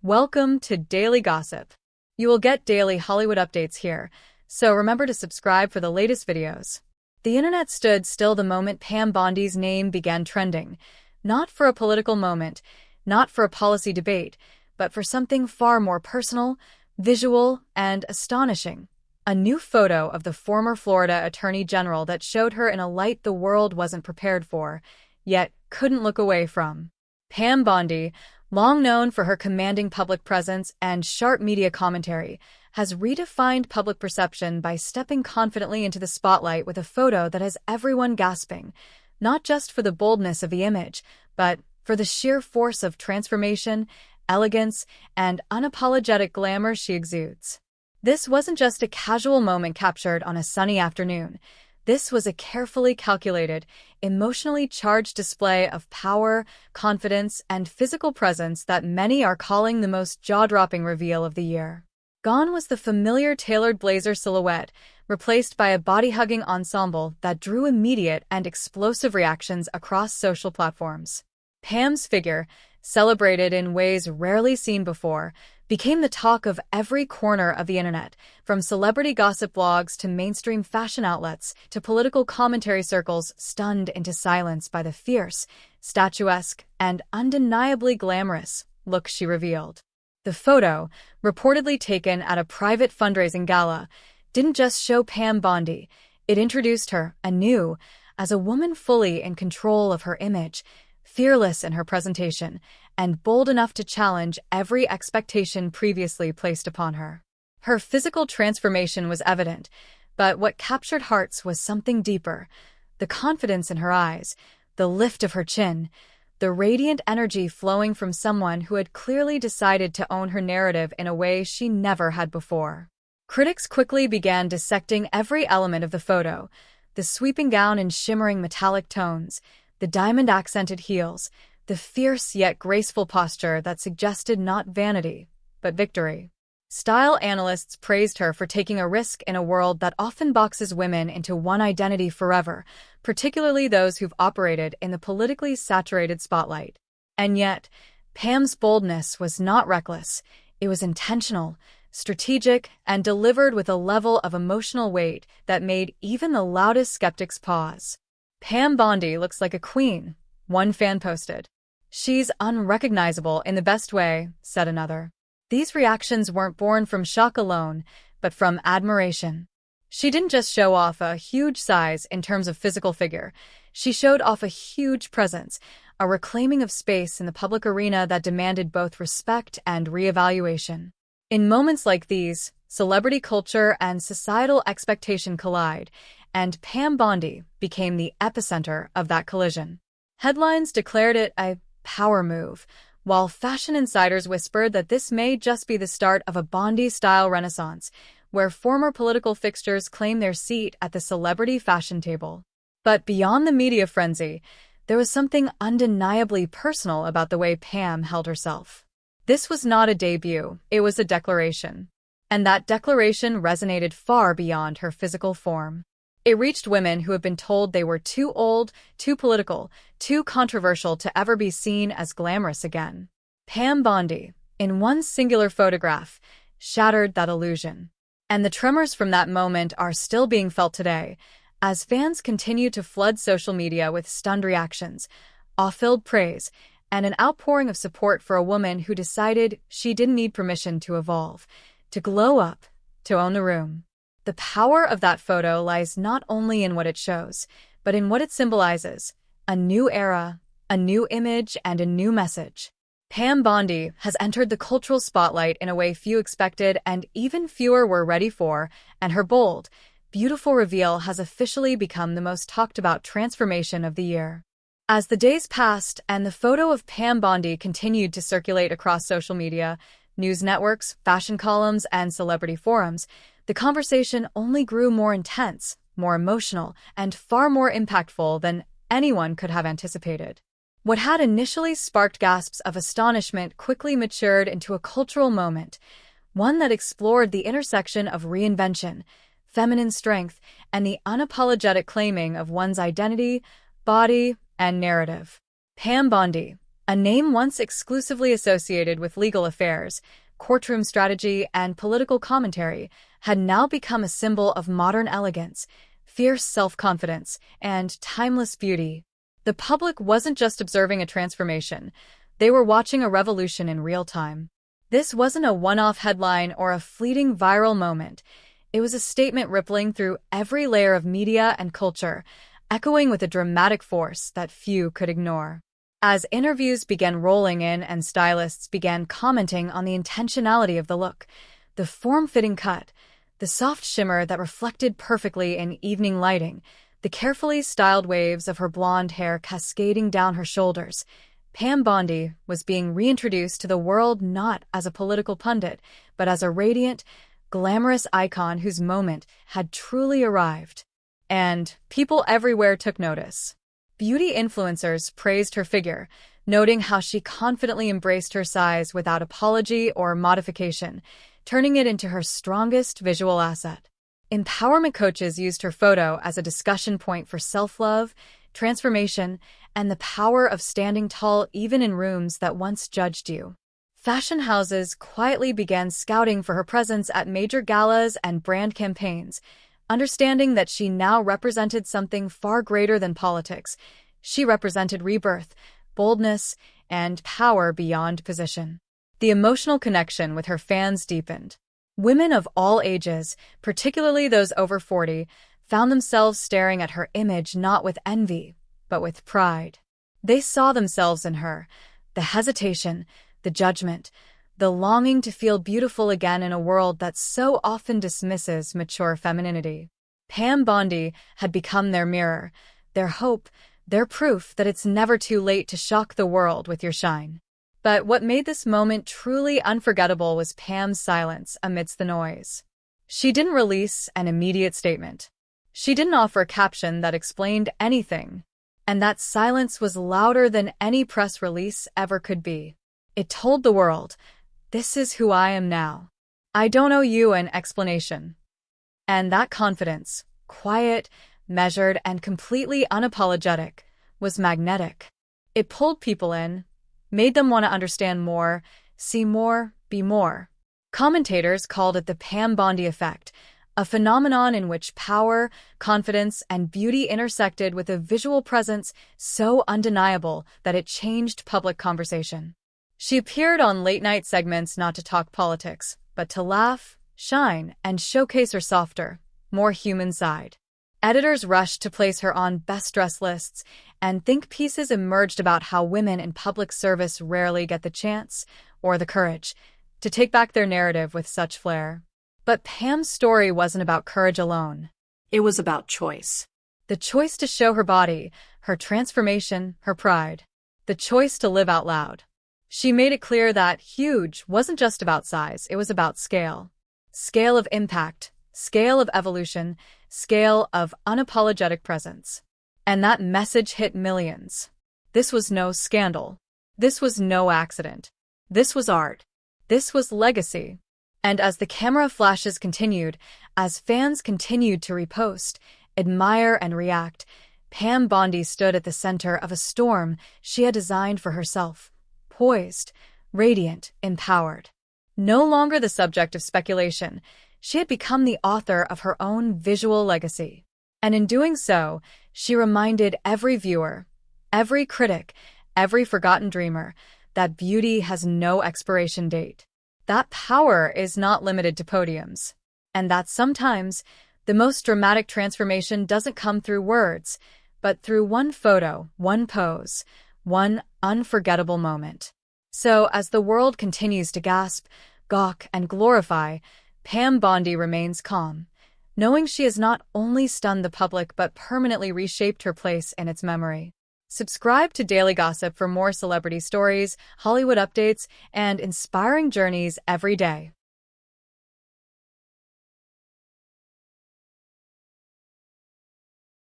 Welcome to Daily Gossip. You will get daily Hollywood updates here, so remember to subscribe for the latest videos. The internet stood still the moment Pam Bondi's name began trending, not for a political moment, not for a policy debate, but for something far more personal, visual, and astonishing. A new photo of the former Florida Attorney General that showed her in a light the world wasn't prepared for, yet couldn't look away from. Pam Bondi, long known for her commanding public presence and sharp media commentary, has redefined public perception by stepping confidently into the spotlight with a photo that has everyone gasping, not just for the boldness of the image, but for the sheer force of transformation, elegance, and unapologetic glamour she exudes. This wasn't just a casual moment captured on a sunny afternoon. This was a carefully calculated, emotionally charged display of power, confidence, and physical presence that many are calling the most jaw-dropping reveal of the year. Gone was the familiar tailored blazer silhouette, replaced by a body-hugging ensemble that drew immediate and explosive reactions across social platforms. Pam's figure, celebrated in ways rarely seen before, became the talk of every corner of the internet, from celebrity gossip blogs to mainstream fashion outlets to political commentary circles stunned into silence by the fierce, statuesque, and undeniably glamorous look she revealed. The photo, reportedly taken at a private fundraising gala, didn't just show Pam Bondi, it introduced her anew as a woman fully in control of her image, fearless in her presentation, and bold enough to challenge every expectation previously placed upon her. Her physical transformation was evident, but what captured hearts was something deeper: the confidence in her eyes, the lift of her chin, the radiant energy flowing from someone who had clearly decided to own her narrative in a way she never had before. Critics quickly began dissecting every element of the photo: the sweeping gown in shimmering metallic tones, the diamond-accented heels, the fierce yet graceful posture that suggested not vanity, but victory. Style analysts praised her for taking a risk in a world that often boxes women into one identity forever, particularly those who've operated in the politically saturated spotlight. And yet, Pam's boldness was not reckless. It was intentional, strategic, and delivered with a level of emotional weight that made even the loudest skeptics pause. "Pam Bondi looks like a queen," one fan posted. "She's unrecognizable in the best way," said another. These reactions weren't born from shock alone, but from admiration. She didn't just show off a huge size in terms of physical figure. She showed off a huge presence, a reclaiming of space in the public arena that demanded both respect and reevaluation. In moments like these, celebrity culture and societal expectation collide, and Pam Bondi became the epicenter of that collision. Headlines declared it a power move, while fashion insiders whispered that this may just be the start of a Bondi-style renaissance, where former political fixtures claim their seat at the celebrity fashion table. But beyond the media frenzy, there was something undeniably personal about the way Pam held herself. This was not a debut, it was a declaration. And that declaration resonated far beyond her physical form. It reached women who have been told they were too old, too political, too controversial to ever be seen as glamorous again. Pam Bondi, in one singular photograph, shattered that illusion. And the tremors from that moment are still being felt today, as fans continue to flood social media with stunned reactions, awe-filled praise, and an outpouring of support for a woman who decided she didn't need permission to evolve, to glow up, to own the room. The power of that photo lies not only in what it shows, but in what it symbolizes: a new era, a new image, and a new message. Pam Bondi has entered the cultural spotlight in a way few expected and even fewer were ready for, and her bold, beautiful reveal has officially become the most talked-about transformation of the year. As the days passed and the photo of Pam Bondi continued to circulate across social media, news networks, fashion columns, and celebrity forums, the conversation only grew more intense, more emotional, and far more impactful than anyone could have anticipated. What had initially sparked gasps of astonishment quickly matured into a cultural moment, one that explored the intersection of reinvention, feminine strength, and the unapologetic claiming of one's identity, body, and narrative. Pam Bondi, A name once exclusively associated with legal affairs, courtroom strategy, and political commentary, had now become a symbol of modern elegance, fierce self-confidence, and timeless beauty. The public wasn't just observing a transformation, they were watching a revolution in real time. This wasn't a one-off headline or a fleeting viral moment. It was a statement rippling through every layer of media and culture, echoing with a dramatic force that few could ignore. As interviews began rolling in and stylists began commenting on the intentionality of the look, the form-fitting cut, the soft shimmer that reflected perfectly in evening lighting, the carefully styled waves of her blonde hair cascading down her shoulders, Pam Bondi was being reintroduced to the world not as a political pundit, but as a radiant, glamorous icon whose moment had truly arrived. And people everywhere took notice. Beauty influencers praised her figure, noting how she confidently embraced her size without apology or modification, turning it into her strongest visual asset. Empowerment coaches used her photo as a discussion point for self-love, transformation, and the power of standing tall even in rooms that once judged you. Fashion houses quietly began scouting for her presence at major galas and brand campaigns, understanding that she now represented something far greater than politics. She represented rebirth, boldness, and power beyond position. The emotional connection with her fans deepened. Women of all ages, particularly those over 40, found themselves staring at her image not with envy, but with pride. They saw themselves in her, the hesitation, the judgment, the longing to feel beautiful again in a world that so often dismisses mature femininity. Pam Bondi had become their mirror, their hope, their proof that it's never too late to shock the world with your shine. But what made this moment truly unforgettable was Pam's silence amidst the noise. She didn't release an immediate statement. She didn't offer a caption that explained anything. And that silence was louder than any press release ever could be. It told the world, "This is who I am now. I don't owe you an explanation." And that confidence, quiet, measured, and completely unapologetic, was magnetic. It pulled people in, made them want to understand more, see more, be more. Commentators called it the Pam Bondi effect, a phenomenon in which power, confidence, and beauty intersected with a visual presence so undeniable that it changed public conversation. She appeared on late-night segments not to talk politics, but to laugh, shine, and showcase her softer, more human side. Editors rushed to place her on best-dressed lists, and think pieces emerged about how women in public service rarely get the chance, or the courage, to take back their narrative with such flair. But Pam's story wasn't about courage alone. It was about choice. The choice to show her body, her transformation, her pride. The choice to live out loud. She made it clear that huge wasn't just about size, it was about scale. Scale of impact, scale of evolution, scale of unapologetic presence. And that message hit millions. This was no scandal. This was no accident. This was art. This was legacy. And as the camera flashes continued, as fans continued to repost, admire, and react, Pam Bondi stood at the center of a storm she had designed for herself, poised, radiant, empowered. No longer the subject of speculation, she had become the author of her own visual legacy. And in doing so, she reminded every viewer, every critic, every forgotten dreamer, that beauty has no expiration date. That power is not limited to podiums. And that sometimes, the most dramatic transformation doesn't come through words, but through one photo, one pose, one unforgettable moment. So, as the world continues to gasp, gawk, and glorify, Pam Bondi remains calm, knowing she has not only stunned the public but permanently reshaped her place in its memory. Subscribe to Daily Gossip for more celebrity stories, Hollywood updates, and inspiring journeys every day.